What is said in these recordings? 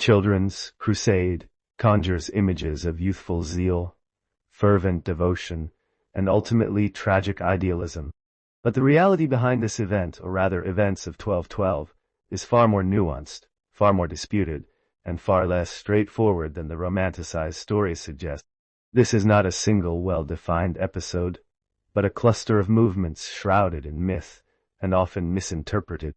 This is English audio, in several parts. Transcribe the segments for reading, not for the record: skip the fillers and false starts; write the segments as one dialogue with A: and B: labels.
A: children's crusade conjures images of youthful zeal, fervent devotion, and ultimately tragic idealism. But the reality behind this event, or rather events of 1212, is far more nuanced, far more disputed, and far less straightforward than the romanticized stories suggest. This is not a single well-defined episode, but a cluster of movements shrouded in myth and often misinterpreted.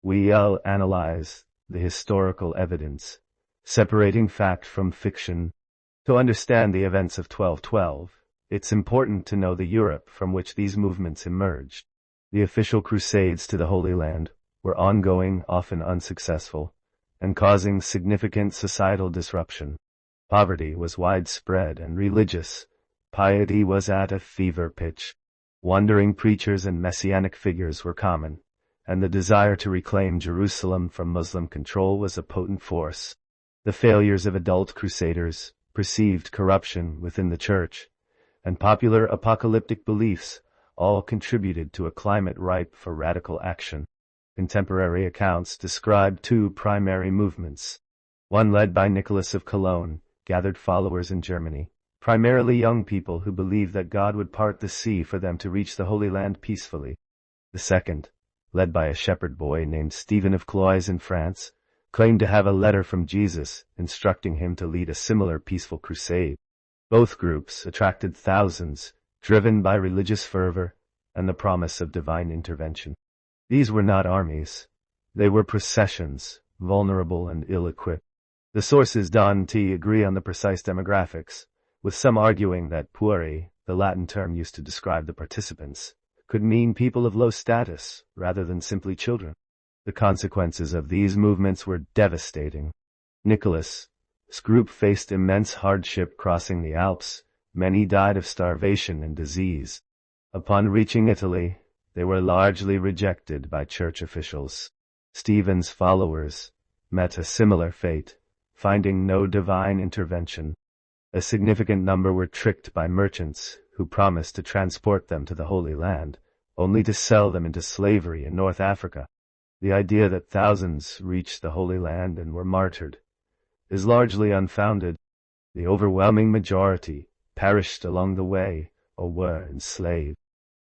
A: We'll analyze the historical evidence, separating fact from fiction. To understand the events of 1212, it's important to know the Europe from which these movements emerged. The official crusades to the Holy Land were ongoing, often unsuccessful, and causing significant societal disruption. Poverty was widespread and religious piety was at a fever pitch. Wandering preachers and messianic figures were common, and the desire to reclaim Jerusalem from Muslim control was a potent force. The failures of adult crusaders, perceived corruption within the church, and popular apocalyptic beliefs all contributed to a climate ripe for radical action. Contemporary accounts describe two primary movements. One, led by Nicholas of Cologne, gathered followers in Germany, primarily young people who believed that God would part the sea for them to reach the Holy Land peacefully. The second, led by a shepherd boy named Stephen of Cloyes in France, claimed to have a letter from Jesus instructing him to lead a similar peaceful crusade. Both groups attracted thousands, driven by religious fervor and the promise of divine intervention. These were not armies. They were processions, vulnerable and ill-equipped. The sources don't agree on the precise demographics, with some arguing that pueri, the Latin term used to describe the participants, could mean people of low status rather than simply children. The consequences of these movements were devastating. Nicholas' group faced immense hardship crossing the Alps. Many died of starvation and disease. Upon reaching Italy, they were largely rejected by church officials. Stephen's followers met a similar fate, finding no divine intervention. A significant number were tricked by merchants who promised to transport them to the Holy Land, only to sell them into slavery in North Africa. The idea that thousands reached the Holy Land and were martyred is largely unfounded. The overwhelming majority perished along the way or were enslaved.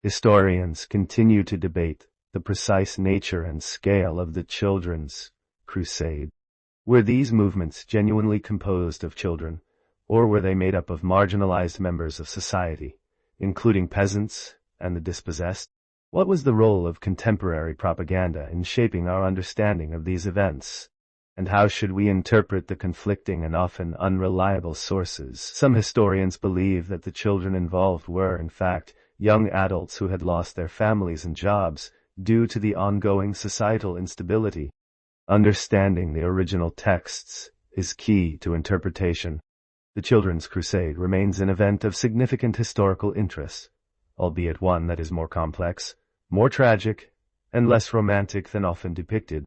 A: Historians continue to debate the precise nature and scale of the children's crusade. Were these movements genuinely composed of children, or were they made up of marginalized members of society, including peasants and the dispossessed? What was the role of contemporary propaganda in shaping our understanding of these events? And how should we interpret the conflicting and often unreliable sources? Some historians believe that the children involved were, in fact, young adults who had lost their families and jobs due to the ongoing societal instability. Understanding the original texts is key to interpretation. The Children's Crusade remains an event of significant historical interest, albeit one that is more complex, more tragic, and less romantic than often depicted.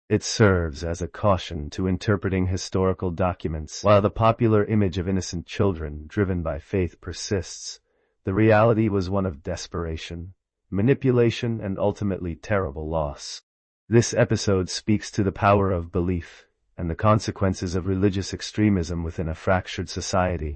A: It serves as a caution to interpreting historical documents. While the popular image of innocent children driven by faith persists, the reality was one of desperation, manipulation, and ultimately terrible loss. This episode speaks to the power of belief and the consequences of religious extremism within a fractured society.